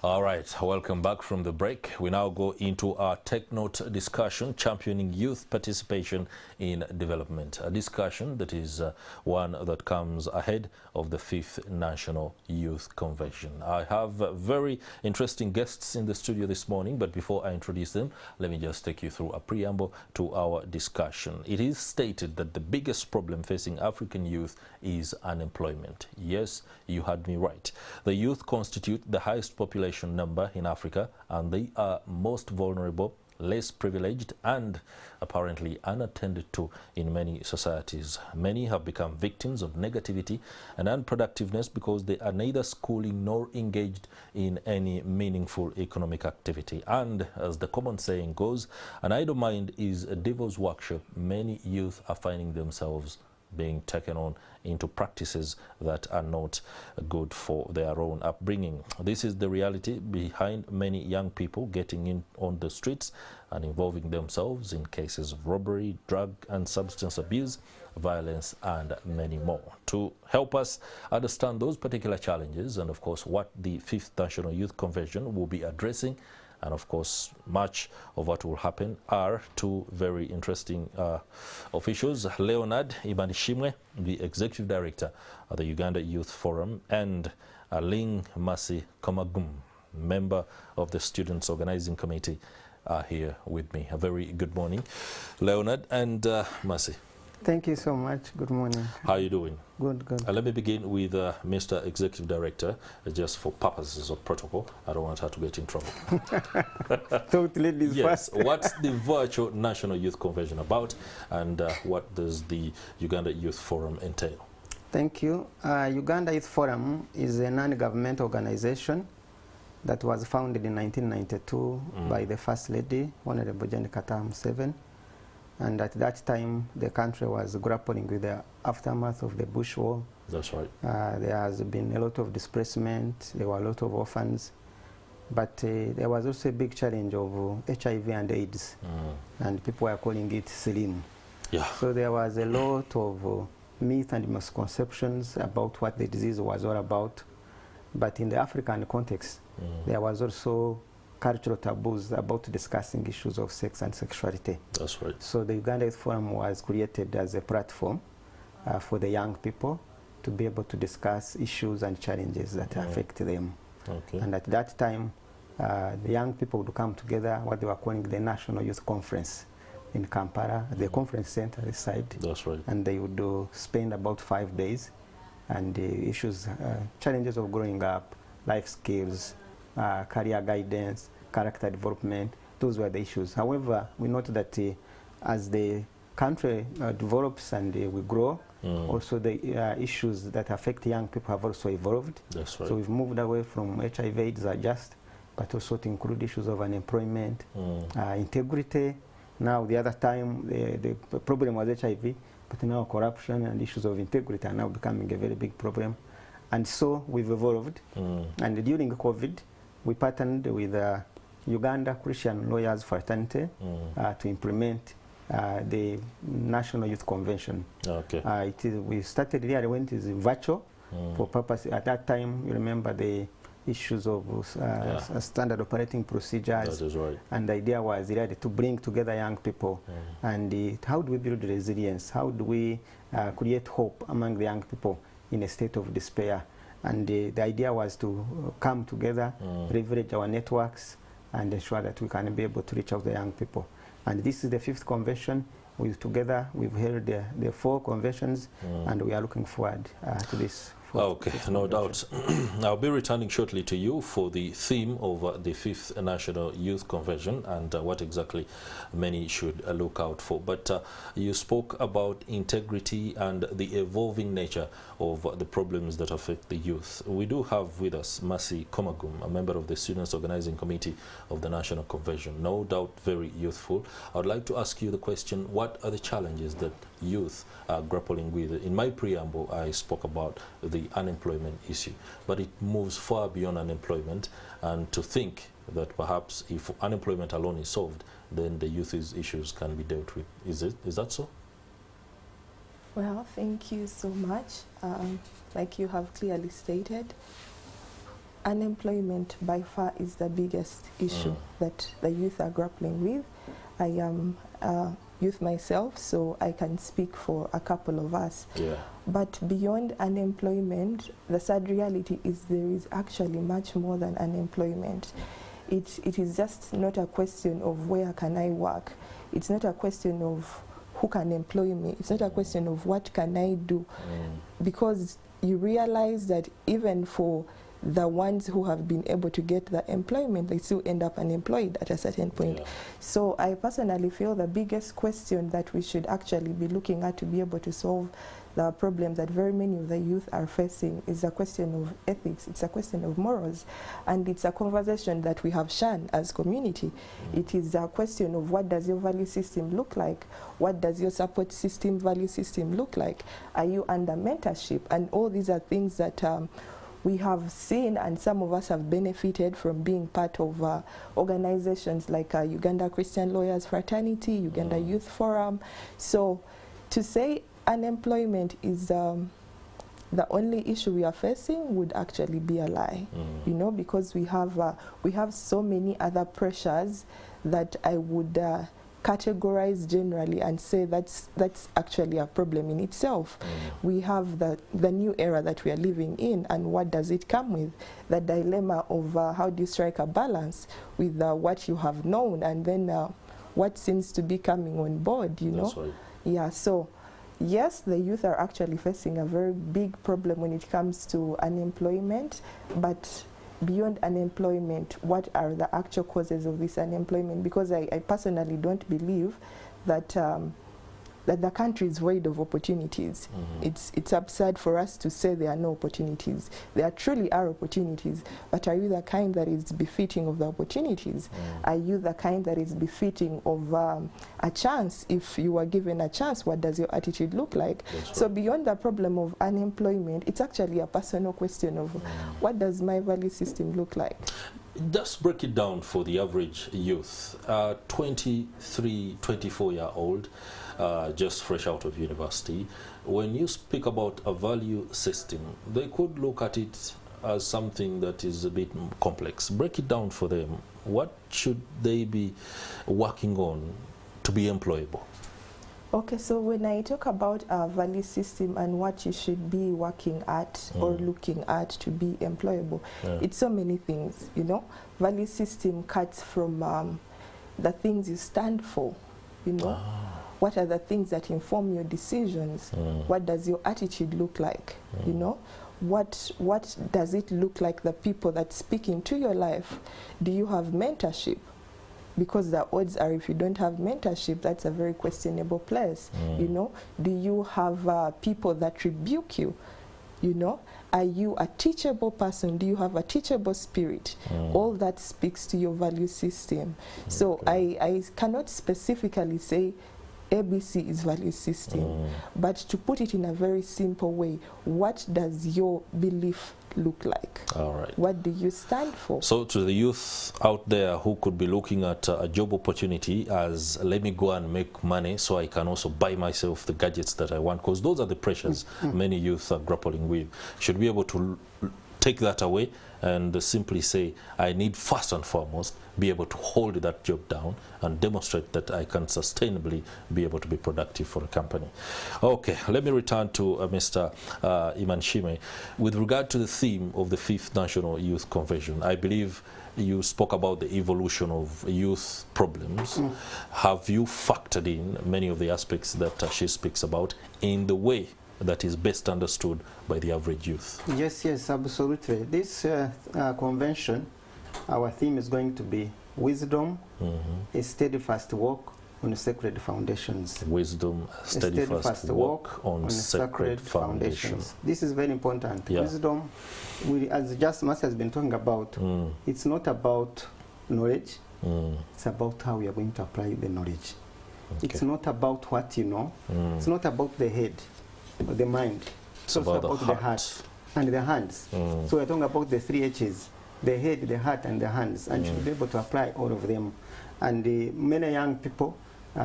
All right, welcome back from the break. We now go into our Tech Note discussion, championing youth participation in development. A discussion that is one that comes ahead of the 5th National Youth Convention. I have very interesting guests in the studio this morning, but before I introduce them, let me just take you through a preamble to our discussion. It is stated that the biggest problem facing African youth is unemployment. Yes, you heard me right. The youth constitute the highest population number in Africa, and they are most vulnerable, less privileged, and apparently unattended to in many societies. Many have become victims of negativity and unproductiveness because they are neither schooling nor engaged in any meaningful economic activity. And as the common saying goes, an idle mind is a devil's workshop. Many youth are finding themselves being taken on into practices that are not good for their own upbringing. This is the reality behind many young people getting in on the streets and involving themselves in cases of robbery, drug and substance abuse, violence, and many more. To help us understand those particular challenges and, of course, what the 5th National Youth Convention will be addressing, and of course, much of what will happen, are two very interesting officials, Leonard Imanishimwe, the Executive Director of the Uganda Youth Forum, and Aling Mercy Komagum, member of the Students' Organizing Committee, are here with me. A very good morning, Leonard and Mercy. Thank you so much. Good morning. How are you doing? Good, good. Let me begin with Mr. Executive Director, just for purposes of protocol. I don't want her to get in trouble. Totally ladies yes. first. What's the virtual National Youth Convention about, and what does the Uganda Youth Forum entail? Thank you. Uganda Youth Forum is a non-government organization that was founded in 1992 by the First Lady, Honorable Jane Museveni. And at that time, the country was grappling with the aftermath of the Bush War. That's right. There has been a lot of displacement. There were a lot of orphans. But there was also a big challenge of HIV and AIDS. And people were calling it Slim. Yeah. So there was a lot of myths and misconceptions about what the disease was all about. But in the African context, there was also cultural taboos about discussing issues of sex and sexuality. That's right. So the Uganda Youth Forum was created as a platform for the young people to be able to discuss issues and challenges that affect them. Okay. And at that time, the young people would come together, what they were calling the National Youth Conference in Kampala, the conference center this side. That's right. And they would spend about 5 days, and the issues, challenges of growing up, life skills, career guidance, character development, those were the issues. However, we note that as the country develops and we grow, also the issues that affect young people have also evolved. That's right. So we've moved away from HIV AIDS but also to include issues of unemployment, integrity. Now, the other time, the problem was HIV, but now corruption and issues of integrity are now becoming a very big problem. And so we've evolved. And during COVID, we partnered with Uganda Christian Lawyers Fraternity to implement the National Youth Convention. Okay. We started really when it is virtual for purpose. At that time, you remember the issues of standard operating procedures. That is right. And the idea was really to bring together young people. And how do we build resilience? How do we create hope among the young people in a state of despair? And the idea was to come together, leverage our networks, and ensure that we can be able to reach out to the young people. And this is the 5th convention. Together, we've held the 4 conventions, and we are looking forward to this. Okay, no doubt. I'll be returning shortly to you for the theme of the 5th National Youth Convention and what exactly many should look out for. But you spoke about integrity and the evolving nature of the problems that affect the youth. We do have with us Mercy Komagum, a member of the Students' Organizing Committee of the National Convention. No doubt very youthful. I would like to ask you the question, what are the challenges that youth are grappling with? In my preamble, I spoke about the unemployment issue, but it moves far beyond unemployment, and to think that perhaps if unemployment alone is solved, then the youth's issues can be dealt with. Is that so? Well, thank you so much. Like you have clearly stated, unemployment by far is the biggest issue that the youth are grappling with. I am youth myself, so I can speak for a couple of us. Yeah. But beyond unemployment, the sad reality is there is actually much more than unemployment. It is just not a question of where can I work. It's not a question of who can employ me. It's not a question of what can I do. Because you realize that even for the ones who have been able to get the employment, they still end up unemployed at a certain point. Yeah. So I personally feel the biggest question that we should actually be looking at to be able to solve the problem that very many of the youth are facing is a question of ethics, it's a question of morals, and it's a conversation that we have shunned as community. It is a question of what does your value system look like? What does your support system, value system look like? Are you under mentorship? And all these are things that we have seen, and some of us have benefited from being part of organizations like Uganda Christian Lawyers Fraternity, Uganda Youth Forum. So to say unemployment is the only issue we are facing would actually be a lie, you know, because we have so many other pressures that I would categorize generally and say that's actually a problem in itself. We have the new era that we are living in, and what does it come with? The dilemma of how do you strike a balance with what you have known and then what seems to be coming on board, you know? Right. Yeah, so yes, the youth are actually facing a very big problem when it comes to unemployment, but beyond unemployment, what are the actual causes of this unemployment? Because I personally don't believe that that the country is void of opportunities. It's absurd for us to say there are no opportunities. There truly are opportunities, but are you the kind that is befitting of the opportunities? Are you the kind that is befitting of a chance? If you are given a chance, what does your attitude look like? That's So right. beyond the problem of unemployment, it's actually a personal question of what does my value system look like? Just break it down for the average youth, 23, 24-year-old, just fresh out of university. When you speak about a value system, they could look at it as something that is a bit complex. Break it down for them. What should they be working on to be employable? Okay, so when I talk about a value system and what you should be working at or looking at to be employable, it's so many things, you know. Value system cuts from the things you stand for, you know. What are the things that inform your decisions? What does your attitude look like, you know? What does it look like, the people that speak into your life? Do you have mentorship? Because the odds are if you don't have mentorship, that's a very questionable place, you know. Do you have people that rebuke you, you know? Are you a teachable person? Do you have a teachable spirit? All that speaks to your value system. So I cannot specifically say ABC is value system, but to put it in a very simple way, what does your belief look like? All right. What do you stand for? So to the youth out there who could be looking at a job opportunity as, let me go and make money so I can also buy myself the gadgets that I want, because those are the pressures many youth are grappling with. Should be able to take that away and simply say, I need first and foremost be able to hold that job down and demonstrate that I can sustainably be able to be productive for a company. Okay, let me return to Mr. Imanishimwe. With regard to the theme of the 5th National Youth Convention, I believe you spoke about the evolution of youth problems. Have you factored in many of the aspects that she speaks about in the way that is best understood by the average youth? Yes, yes, absolutely. This convention, our theme is going to be wisdom, a steadfast walk on sacred foundations. Wisdom, steadfast walk on sacred foundations. This is very important. Yeah. Wisdom, as just Master has been talking about, it's not about knowledge, it's about how we are going to apply the knowledge. Okay. It's not about what you know, it's not about the head or the mind, It's about the heart and the hands. So we're talking about the 3 H's, the head, the heart, and the hands, and should be able to apply all of them. And many young people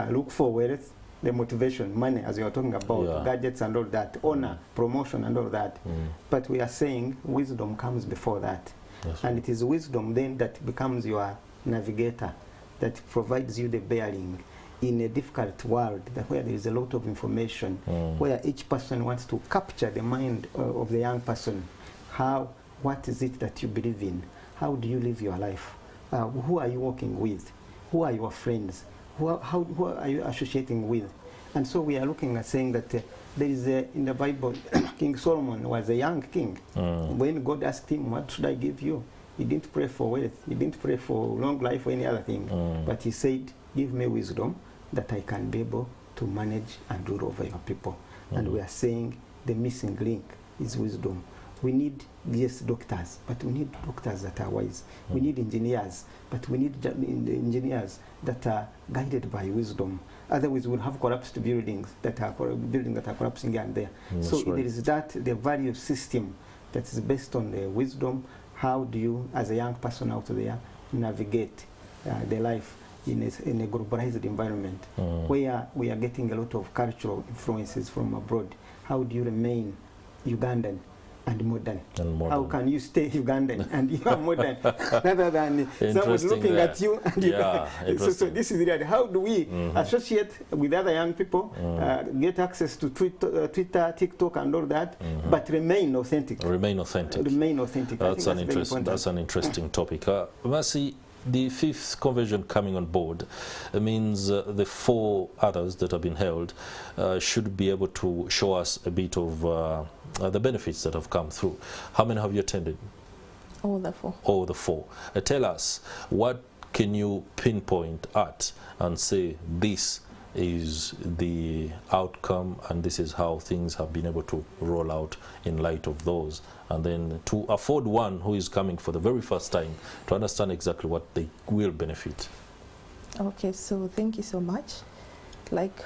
look for wealth, the motivation, money, as you are talking about, gadgets and all that, honor, promotion and all that. But we are saying wisdom comes before that. That's and right. it is wisdom then that becomes your navigator, that provides you the bearing in a difficult world where there is a lot of information, where each person wants to capture the mind of the young person. What is it that you believe in? How do you live your life? Who are you working with? Who are your friends? Who are you associating with? And so we are looking at saying that there is in the Bible, King Solomon was a young king. When God asked him, what should I give you? He didn't pray for wealth. He didn't pray for long life or any other thing. But he said, give me wisdom that I can be able to manage and rule over your people. And we are saying the missing link is wisdom. We need, yes, doctors, but we need doctors that are wise. We need engineers, but we need engineers that are guided by wisdom. Otherwise, we'll have collapsed buildings that are collapsing here and there. So right. there is the value system that is based on the wisdom. How do you, as a young person out there, navigate the life in a globalized environment where we are getting a lot of cultural influences from abroad? How do you remain Ugandan and modern? How can you stay Ugandan and you are modern rather than someone looking at you and so this is really how do we associate with other young people, get access to Twitter, TikTok and all that, but remain authentic. Remain authentic. Remain authentic. That's an interesting topic. Mercy, the 5th convention coming on board means the 4 others that have been held should be able to show us a bit of the benefits that have come through. How many have you attended? All the 4. All the 4. Tell us, what can you pinpoint at and say this is the outcome and this is how things have been able to roll out in light of those, and then to afford one who is coming for the very first time to understand exactly what they will benefit? Okay, so thank you so much. Like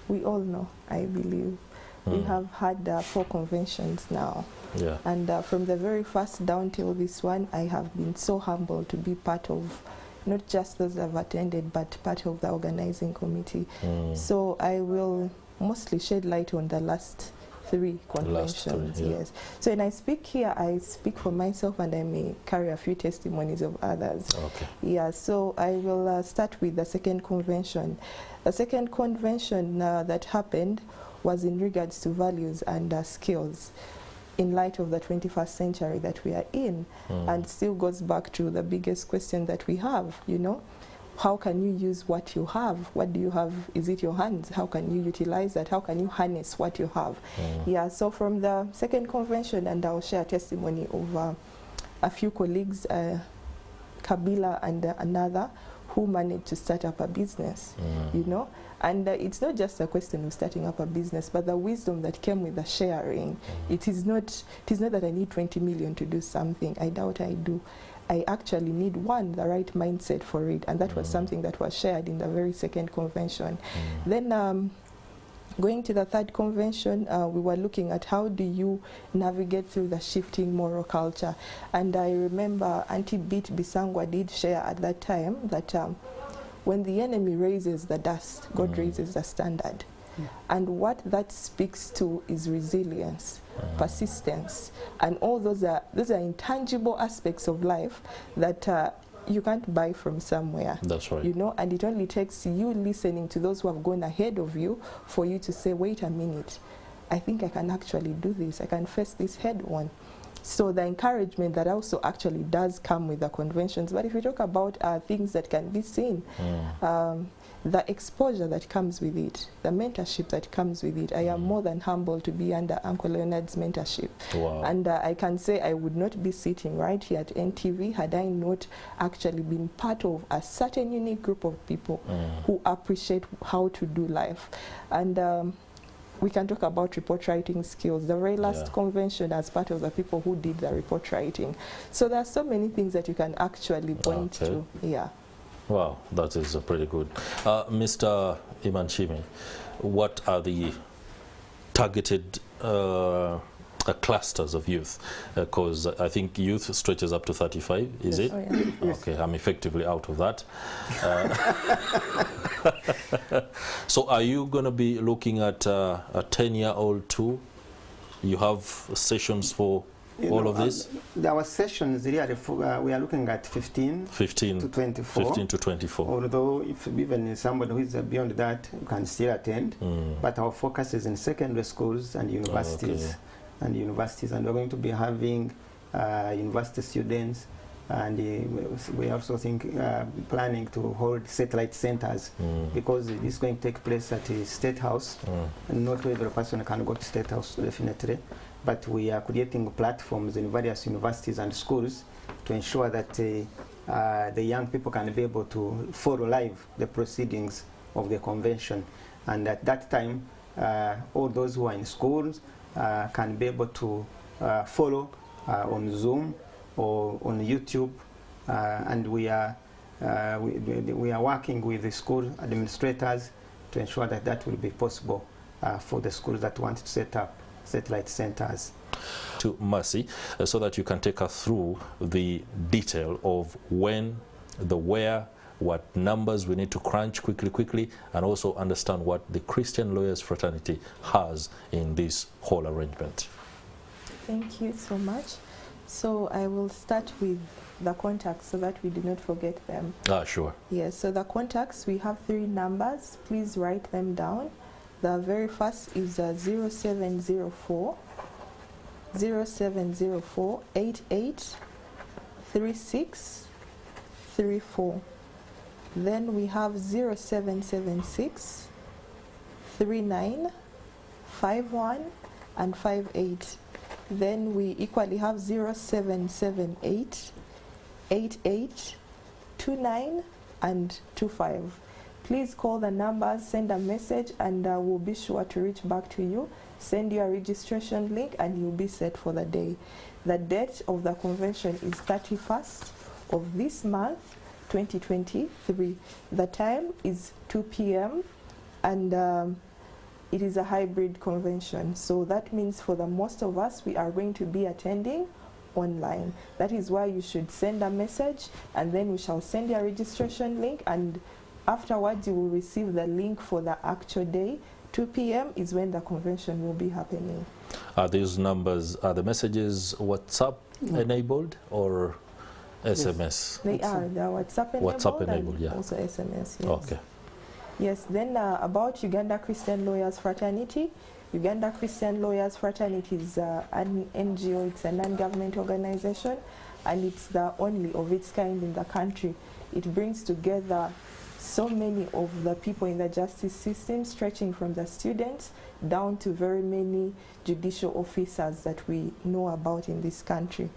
we all know, I believe, we have had 4 conventions now. Yeah. And from the very first down till this one, I have been so humbled to be part of not just those that have attended, but part of the organizing committee. So I will mostly shed light on the last 3 conventions. Yes. So when I speak here, I speak for myself and I may carry a few testimonies of others. Okay. Yeah, so I will start with the 2nd convention. The 2nd convention that happened was in regards to values and skills in light of the 21st century that we are in, and still goes back to the biggest question that we have, you know, how can you use what you have? What do you have? Is it your hands? How can you utilize that? How can you harness what you have? Yeah, so from the 2nd convention, and I'll share testimony of a few colleagues, Kabila and another, who managed to start up a business, you know. And it's not just a question of starting up a business, but the wisdom that came with the sharing. It is not that I need 20 million to do something. I doubt I do. I actually need the right mindset for it. And that was something that was shared in the very 2nd convention. Then going to the 3rd convention, we were looking at how do you navigate through the shifting moral culture. And I remember Auntie Beat Bisangwa did share at that time that when the enemy raises the dust, God raises the standard. And what that speaks to is resilience, persistence, and all those are intangible aspects of life that you can't buy from somewhere. That's right. You know, and it only takes you listening to those who have gone ahead of you for you to say, wait a minute, I think I can actually do this. I can face this head on. So the encouragement that also actually does come with the conventions. But if we talk about things that can be seen, the exposure that comes with it, the mentorship that comes with it, I am more than humbled to be under Uncle Leonard's mentorship. Wow. And I can say I would not be sitting right here at NTV had I not actually been part of a certain unique group of people who appreciate how to do life. And we can talk about report writing skills. The very last convention, as part of the people who did the report writing. So there are so many things that you can actually point to. Yeah. Wow, that is pretty good. Mr. Imanishimwe, what are the targeted clusters of youth? Because I think youth stretches up to 35, is it? Oh, yeah. Okay, I'm effectively out of that. So are you going to be looking at a 10-year-old too? You have sessions for all of this? Our sessions really, we are looking at 15 to 24. 15 to 24. Although if even somebody who is beyond that can still attend, but our focus is in secondary schools and universities. And we're going to be having university students, and we also planning to hold satellite centers, because this is going to take place at the State House, and not every person can go to State House, definitely, but we are creating platforms in various universities and schools to ensure that the young people can be able to follow live the proceedings of the convention, and at that time all those who are in schools can be able to follow on Zoom or on YouTube, and we are working with the school administrators to ensure that that will be possible for the schools that want to set up satellite centers. To Mercy, so that you can take us through the detail of when, the where, what numbers we need to crunch quickly, and also understand what the Christian Lawyers Fraternity has in this whole arrangement. Thank you so much. So I will start with the contacts so that we do not forget them. Sure. Yes, so the contacts, we have 3 numbers. Please write them down. The very first is 0704 88 36 34. Then we have 0776 39 51 and 58. Then we equally have 0778 88 29 and 25. Please call the numbers, send a message, and we'll be sure to reach back to you. Send your registration link and you'll be set for the day. The date of the convention is 31st of this month, 2023. The time is 2 p.m. and it is a hybrid convention. So that means for the most of us, we are going to be attending online. That is why you should send a message, and then we shall send your registration link, and afterwards you will receive the link for the actual day. 2 p.m. is when the convention will be happening. Are these numbers, are the messages WhatsApp enabled or SMS? Yes, they are. They are WhatsApp enabled, and also SMS. Yes. Okay. Yes, then about Uganda Christian Lawyers Fraternity. Uganda Christian Lawyers Fraternity is an NGO, it's a non-government organization, and it's the only of its kind in the country. It brings together so many of the people in the justice system, stretching from the students down to very many judicial officers that we know about in this country.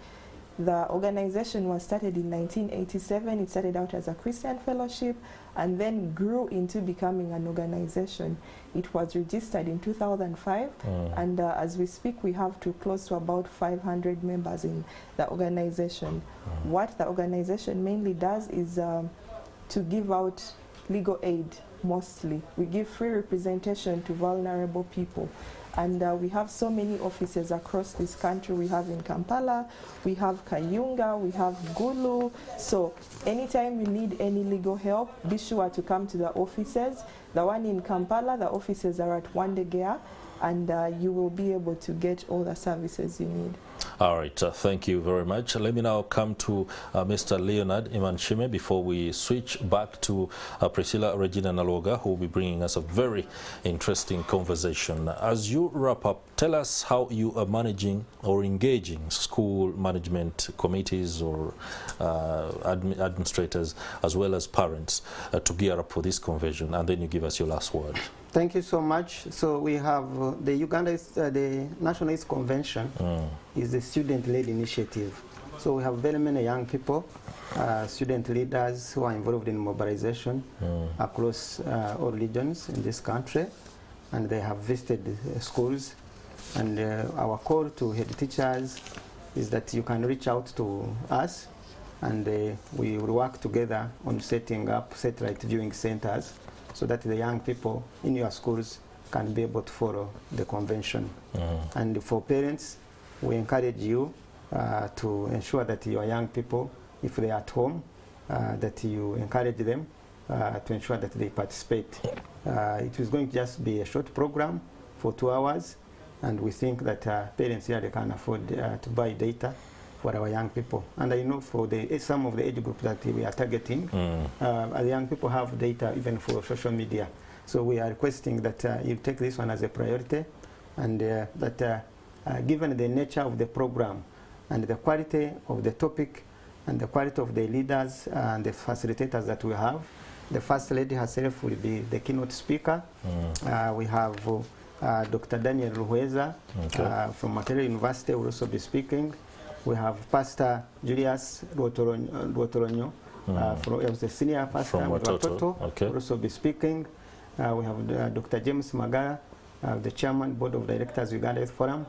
The organization was started in 1987. It started out as a Christian fellowship and then grew into becoming an organization. It was registered in 2005, and as we speak, we have close to about 500 members in the organization. What the organization mainly does is to give out legal aid, mostly. We give free representation to vulnerable people. And we have so many offices across this country. We have in Kampala, we have Kayunga, we have Gulu. So anytime you need any legal help, be sure to come to the offices. The one in Kampala, the offices are at Wandegea, and you will be able to get all the services you need. All right, thank you very much. Let me now come to Mr. Leonard Imanishimwe before we switch back to Priscilla Regina Naloga, who will be bringing us a very interesting conversation. As you wrap up, tell us how you are managing or engaging school management committees or administrators as well as parents to gear up for this convention, and then you give us your last word. Thank you so much. So we have the the National Youth Convention is a student-led initiative. So we have very many young people, student leaders who are involved in mobilization across all regions in this country, and they have visited schools. And our call to head teachers is that you can reach out to us, and we will work together on setting up satellite viewing centers so that the young people in your schools can be able to follow the convention. And for parents, we encourage you to ensure that your young people, if they are at home, that you encourage them to ensure that they participate. It is going to just be a short program for 2 hours. And we think that parents here, they can afford to buy data for our young people. And I know for some of the age groups that we are targeting, the young people have data even for social media. So we are requesting that you take this one as a priority, and that given the nature of the program and the quality of the topic and the quality of the leaders and the facilitators that we have, the First Lady herself will be the keynote speaker. We have Dr. Daniel Ruhweza from Makerere University will also be speaking. We have Pastor Julius Ruotoronyo, the senior pastor from Watoto, will also be speaking. We have Dr. James Magara, the chairman, board of directors, Uganda Youth Forum.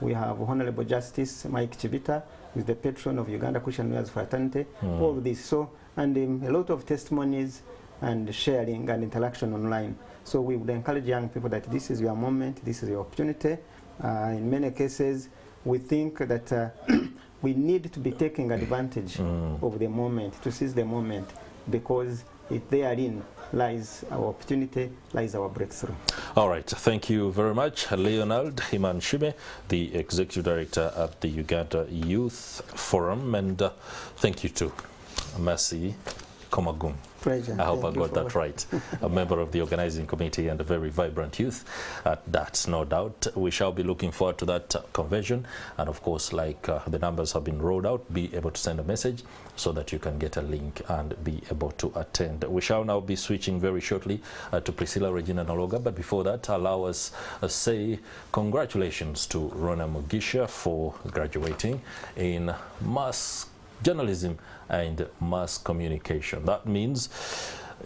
We have Honorable Justice Mike Chibita, who is the patron of Uganda Christian Lawyers Fraternity. All this, so, and a lot of testimonies and sharing and interaction online. So we would encourage young people that this is your moment, this is your opportunity. In many cases, we think that we need to be taking advantage of the moment, to seize the moment, because therein lies our opportunity, lies our breakthrough. All right, thank you very much, Leonard Imanishimwe, the Executive Director at the Uganda Youth Forum, and thank you to Mercy Komagum. Pleasure. I hope I got that right. A member of the organizing committee and a very vibrant youth. That's no doubt. We shall be looking forward to that convention. And of course, like the numbers have been rolled out, be able to send a message so that you can get a link and be able to attend. We shall now be switching very shortly to Priscilla Regina Nologa. But before that, allow us say congratulations to Rona Mugisha for graduating in mass journalism and mass communication. That means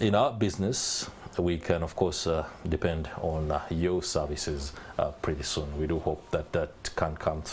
in our business, we can, of course, depend on your services pretty soon. We do hope that that can come through.